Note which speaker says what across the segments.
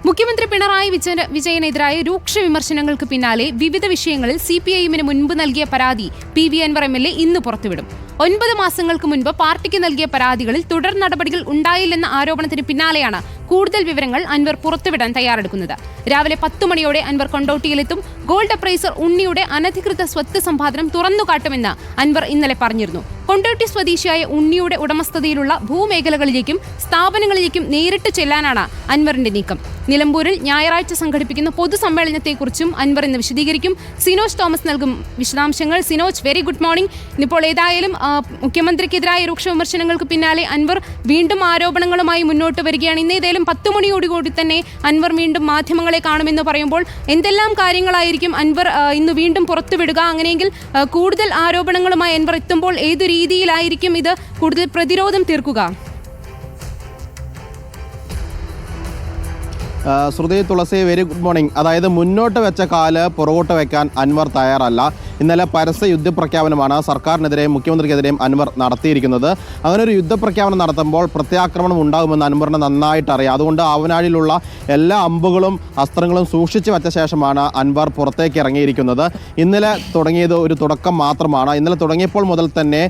Speaker 1: മുഖ്യമന്ത്രി പിണറായി വിജയനെതിരായ രൂക്ഷ വിമർശനങ്ങൾക്ക് പിന്നാലെ വിവിധ വിഷയങ്ങളിൽ സിപിഐഎമ്മിന് മുൻപ് നൽകിയ പരാതി പി.വി. അൻവർ എം.എൽ.എ ഇന്ന് പുറത്തുവിടും. 9 മാസങ്ങൾക്ക് മുൻപ് പാർട്ടിക്ക് നൽകിയ പരാതികളിൽ തുടർ നടപടികൾ ഉണ്ടായില്ലെന്ന ആരോപണത്തിന് പിന്നാലെയാണ് കൂടുതൽ വിവരങ്ങൾ അൻവർ പുറത്തുവിടാൻ തയ്യാറെടുക്കുന്നത്. രാവിലെ 10 മണിയോടെ അൻവർ കൊണ്ടോട്ടിയിലെത്തും. ഗോൾഡ് അപ്രൈസർ ഉണ്ണിയുടെ അനധികൃത സ്വത്ത് സമ്പാദനം തുറന്നുകാട്ടുമെന്ന് അൻവർ ഇന്നലെ പറഞ്ഞിരുന്നു. കൊണ്ടോട്ടി സ്വദേശിയായ ഉണ്ണിയുടെ ഉടമസ്ഥതയിലുള്ള ഭൂമേഖലകളിലേക്കും സ്ഥാപനങ്ങളിലേക്കും നേരിട്ട് ചെല്ലാനാണ് അൻവറിന്റെ നീക്കം. നിലമ്പൂരിൽ ഞായറാഴ്ച സംഘടിപ്പിക്കുന്ന പൊതുസമ്മേളനത്തെക്കുറിച്ചും അൻവർ ഇന്ന് വിശദീകരിക്കും. സിനോജ് തോമസ് നൽകും വിശദാംശങ്ങൾ. Sinoj, very good morning. ഇപ്പോൾ ഏതായാലും മുഖ്യമന്ത്രിക്കെതിരായ രൂക്ഷ വിമർശനങ്ങൾക്ക് പിന്നാലെ അൻവർ വീണ്ടും ആരോപണങ്ങളുമായി മുന്നോട്ട് വരികയാണ്. ഇന്ന് ഏതായാലും 10 മണിയോടുകൂടി തന്നെ അൻവർ വീണ്ടും മാധ്യമങ്ങളെ കാണുമെന്ന് പറയുമ്പോൾ എന്തെല്ലാം കാര്യങ്ങളായിരിക്കും അൻവർ ഇന്ന് വീണ്ടും പുറത്തുവിടുക? അങ്ങനെയെങ്കിൽ കൂടുതൽ ആരോപണങ്ങളുമായി അൻവർ എത്തുമ്പോൾ ഏതു രീതിയിലായിരിക്കും ഇത് കൂടുതൽ പ്രതിരോധം തീർക്കുക?
Speaker 2: ശ്രുതി, തുളസി, വെരി ഗുഡ് മോർണിംഗ്. അതായത് മുന്നോട്ട് വെച്ച കാല് പുറകോട്ട് വെക്കാൻ അൻവർ തയ്യാറല്ല. ഇന്നലെ പരസ്യ യുദ്ധപ്രഖ്യാപനമാണ് സർക്കാരിനെതിരെയും മുഖ്യമന്ത്രിക്കെതിരെയും അൻവർ നടത്തിയിരിക്കുന്നത്. അങ്ങനെ ഒരു യുദ്ധപ്രഖ്യാപനം നടത്തുമ്പോൾ പ്രത്യാക്രമണം ഉണ്ടാകുമെന്ന് അൻവറിന് നന്നായിട്ട് അറിയാം. അതുകൊണ്ട് ആവനാഴിയിലുള്ള എല്ലാ അമ്പുകളും അസ്ത്രങ്ങളും സൂക്ഷിച്ചു വെച്ച ശേഷമാണ് അൻവർ പുറത്തേക്ക് ഇറങ്ങിയിരിക്കുന്നത്. ഇന്നലെ തുടങ്ങിയത് ഒരു തുടക്കം മാത്രമാണ്. ഇന്നലെ തുടങ്ങിയപ്പോൾ മുതൽ തന്നെ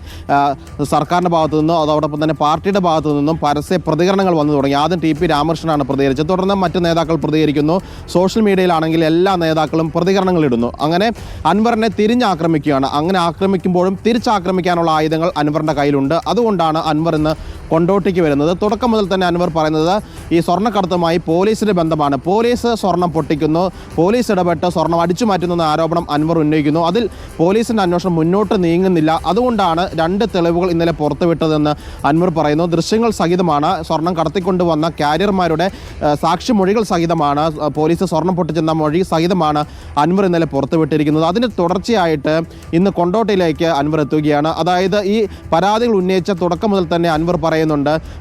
Speaker 2: സർക്കാരിൻ്റെ ഭാഗത്തു നിന്നും അതോടൊപ്പം തന്നെ പാർട്ടിയുടെ ഭാഗത്തു നിന്നും പരസ്യ പ്രതികരണങ്ങൾ വന്നു തുടങ്ങി. ആദ്യം ടി.പി. രാമകൃഷ്ണനാണ് പ്രതികരിച്ചത്. തുടർന്ന് മറ്റ് നേതാക്കൾ പ്രതികരിക്കുന്നു. സോഷ്യൽ മീഡിയയിലാണെങ്കിൽ എല്ലാ നേതാക്കളും പ്രതികരണങ്ങൾ ഇടുന്നു. അങ്ങനെ അൻവറിനെ തിരിഞ്ഞാക്രമിക്കുകയാണ്. അങ്ങനെ ആക്രമിക്കുമ്പോഴും തിരിച്ചാക്രമിക്കാനുള്ള ആയുധങ്ങൾ അൻവറിൻ്റെ കയ്യിലുണ്ട്. അതുകൊണ്ടാണ് അൻവർ ഇന്ന് കൊണ്ടോട്ടിക്ക് വരുന്നത്. തുടക്കം മുതൽ തന്നെ അൻവർ പറയുന്നത് ഈ സ്വർണ്ണക്കടത്തുമായി പോലീസിൻ്റെ ബന്ധമാണ്. പോലീസ് സ്വർണം പൊട്ടിക്കുന്നു, പോലീസ് ഇടപെട്ട് സ്വർണം അടിച്ചു മാറ്റുന്ന ആരോപണം അൻവർ ഉന്നയിക്കുന്നു. അതിൽ പോലീസിൻ്റെ അന്വേഷണം മുന്നോട്ട് നീങ്ങുന്നില്ല. അതുകൊണ്ടാണ് 2 തെളിവുകൾ ഇന്നലെ പുറത്തുവിട്ടതെന്ന് അൻവർ പറയുന്നു. ദൃശ്യങ്ങൾ സഹിതമാണ്, സ്വർണം കടത്തിക്കൊണ്ടുവന്ന കാരിയർമാരുടെ സാക്ഷിമൊഴികൾ സഹിതമാണ്, പോലീസ് സ്വർണം പൊട്ടിച്ചെന്ന മൊഴി സഹിതമാണ് അൻവർ ഇന്നലെ പുറത്തുവിട്ടിരിക്കുന്നത്. അതിന് തുടർച്ചയായിട്ട് ഇന്ന് കൊണ്ടോട്ടിയിലേക്ക് അൻവർ എത്തുകയാണ്. അതായത് ഈ പരാതികൾ ഉന്നയിച്ച തുടക്കം മുതൽ തന്നെ അൻവർ പറയുന്നുണ്ട്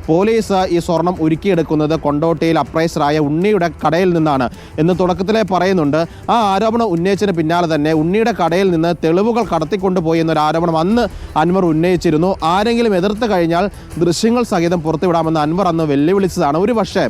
Speaker 2: പോലീസ് ഈ സ്വർണം ഉരുക്കിയെടുക്കുന്നത് കൊണ്ടോട്ടിയിൽ അപ്രൈസറായ ഉണ്ണിയുടെ കടയിൽ നിന്നാണ് എന്ന് തുടക്കത്തിലേ പറയുന്നുണ്ട്. ആ ആരോപണം ഉന്നയിച്ചതിന് പിന്നാലെ തന്നെ ഉണ്ണിയുടെ കടയിൽ നിന്ന് തെളിവുകൾ കടത്തിക്കൊണ്ടുപോയി എന്നൊരു ആരോപണം അന്ന് അൻവർ ഉന്നയിച്ചിരുന്നു. ആരെങ്കിലും എതിർത്ത് കഴിഞ്ഞാൽ ദൃശ്യങ്ങൾ സഹിതം പുറത്തുവിടാമെന്ന് അൻവർ അന്ന് വെല്ലുവിളിച്ചതാണ്. ഒരു പക്ഷേ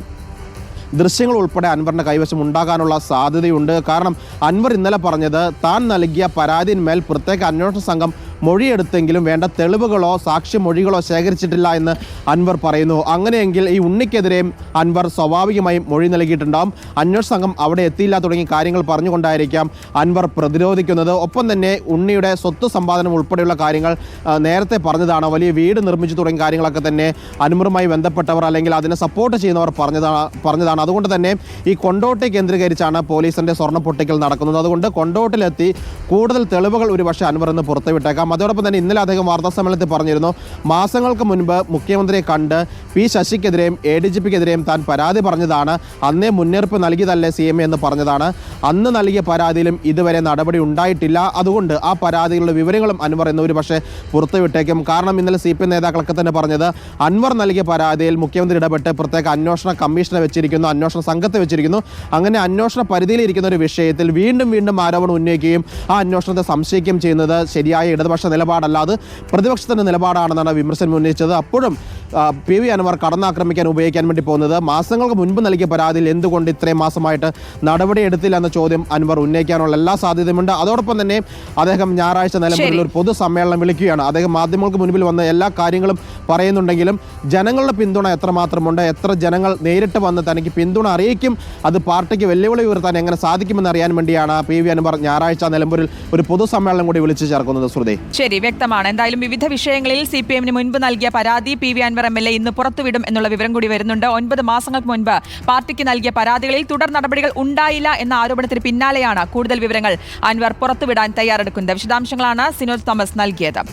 Speaker 2: ദൃശ്യങ്ങൾ ഉൾപ്പെടെ അൻവറിൻ്റെ കൈവശം ഉണ്ടാകാനുള്ള സാധ്യതയുണ്ട്. കാരണം അൻവർ ഇന്നലെ പറഞ്ഞത് താൻ നൽകിയ പരാതിന്മേൽ പ്രത്യേക അന്വേഷണ സംഘം മൊഴിയെടുത്തെങ്കിലും വേണ്ട തെളിവുകളോ സാക്ഷിമൊഴികളോ ശേഖരിച്ചിട്ടില്ല എന്ന് അൻവർ പറയുന്നു. അങ്ങനെയെങ്കിൽ ഈ ഉണ്ണിക്കെതിരെയും അൻവർ സ്വാഭാവികമായും മൊഴി നൽകിയിട്ടുണ്ടാകും. അന്വേഷണ സംഘം അവിടെ എത്തിയില്ല തുടങ്ങിയ കാര്യങ്ങൾ പറഞ്ഞുകൊണ്ടായിരിക്കാം അൻവർ പ്രതിരോധിക്കുന്നത്. ഒപ്പം തന്നെ ഉണ്ണിയുടെ സ്വത്ത് സമ്പാദനം ഉൾപ്പെടെയുള്ള കാര്യങ്ങൾ നേരത്തെ പറഞ്ഞതാണ്. വലിയ വീട് നിർമ്മിച്ചു തുടങ്ങിയ കാര്യങ്ങളൊക്കെ തന്നെ അൻവറുമായി ബന്ധപ്പെട്ടവർ അല്ലെങ്കിൽ അതിനെ സപ്പോർട്ട് ചെയ്യുന്നവർ പറഞ്ഞതാണ്. അതുകൊണ്ട് തന്നെ ഈ കൊണ്ടോട്ടി കേന്ദ്രീകരിച്ചാണ് പോലീസിൻ്റെ സ്വർണ്ണ പൊട്ടിക്കൽ നടക്കുന്നത്. അതുകൊണ്ട് കൊണ്ടോട്ടിലെത്തി കൂടുതൽ തെളിവുകൾ ഒരുപക്ഷെ അൻവർ ഇന്ന് പുറത്തുവിട്ടേക്കാം. അതോടൊപ്പം തന്നെ ഇന്നലെ അദ്ദേഹം വാർത്താസമ്മേളനത്തിൽ പറഞ്ഞിരുന്നു, മാസങ്ങൾക്ക് മുൻപ് മുഖ്യമന്ത്രിയെ കണ്ട് പി ശശിക്കെതിരെയും ADGPക്കെതിരെയും താൻ പരാതി പറഞ്ഞതാണ്. അന്നേ മുന്നറിയിപ്പ് നൽകിയതല്ലേ CMA എന്ന് പറഞ്ഞതാണ്. അന്ന് നൽകിയ പരാതിയിലും ഇതുവരെ നടപടി ഉണ്ടായിട്ടില്ല. അതുകൊണ്ട് ആ പരാതികളുടെ വിവരങ്ങളും അൻവർ എന്ന് ഒരു പക്ഷേ പുറത്തുവിട്ടേക്കും. കാരണം ഇന്നലെ CPM നേതാക്കളൊക്കെ തന്നെ പറഞ്ഞത് അൻവർ നൽകിയ പരാതിയിൽ മുഖ്യമന്ത്രി ഇടപെട്ട് പ്രത്യേക അന്വേഷണ കമ്മീഷനെ വെച്ചിരിക്കുന്നു, അന്വേഷണ സംഘത്തെ വെച്ചിരിക്കുന്നു. അങ്ങനെ അന്വേഷണ പരിധിയിലിരിക്കുന്ന ഒരു വിഷയത്തിൽ വീണ്ടും ആരോപണം ഉന്നയിക്കുകയും ആ അന്വേഷണത്തെ സംശയിക്കുകയും ചെയ്യുന്നത് ശരിയായ ഇടതുപക്ഷ നിലപാടല്ല, അത് പ്രതിപക്ഷത്തിൻ്റെ നിലപാടാണെന്നാണ് വിമർശനം ഉന്നയിച്ചത്. അപ്പോഴും പി.വി. അൻവർ കടന്നാക്രമിക്കാൻ ഉപയോഗിക്കാൻ വേണ്ടി പോകുന്നത് മാസങ്ങൾക്ക് മുൻപ് നൽകിയ പരാതിയിൽ എന്തുകൊണ്ട് ഇത്രയും മാസമായിട്ട് നടപടി എടുത്തില്ല എന്ന ചോദ്യം അൻവർ ഉന്നയിക്കാനുള്ള എല്ലാ സാധ്യതയുമുണ്ട്. അതോടൊപ്പം തന്നെ അദ്ദേഹം ഞായറാഴ്ച നിലമ്പൂരിൽ ഒരു പൊതുസമ്മേളനം വിളിക്കുകയാണ്. അദ്ദേഹം മാധ്യമങ്ങൾക്ക് മുൻപിൽ വന്ന് എല്ലാ കാര്യങ്ങളും പറയുന്നുണ്ടെങ്കിലും ജനങ്ങളുടെ പിന്തുണ എത്രമാത്രമുണ്ട്, എത്ര ജനങ്ങൾ നേരിട്ട് വന്ന് തനിക്ക് പിന്തുണ അറിയിക്കും, അത് പാർട്ടിക്ക് വെല്ലുവിളി ഉയർത്താൻ എങ്ങനെ സാധിക്കുമെന്ന് അറിയാൻ വേണ്ടിയാണ് പി.വി. അൻവർ ഞായറാഴ്ച നിലമ്പൂരിൽ ഒരു പൊതുസമ്മേളനം കൂടി വിളിച്ചു ചേർക്കുന്നത്. ശ്രുതി,
Speaker 3: ശരി, വ്യക്തമാണ്. എന്തായാലും വിവിധ വിഷയങ്ങളിൽ CPMന് മുൻപ് നൽകിയ പരാതി പി.വി. അൻവർ എം.എൽ.എ ഇന്ന് പുറത്തുവിടും എന്നുള്ള വിവരം കൂടി വരുന്നുണ്ട്. 9 മാസങ്ങൾക്ക് മുൻപ് പാർട്ടിക്ക് നൽകിയ പരാതികളിൽ തുടർ നടപടികൾ ഉണ്ടായില്ല എന്ന ആരോപണത്തിന് പിന്നാലെയാണ് കൂടുതൽ വിവരങ്ങൾ അൻവർ പുറത്തുവിടാൻ തയ്യാറെടുക്കുന്നത്. വിശദാംശങ്ങളാണ് സിനോജ് തോമസ് നൽകിയത്.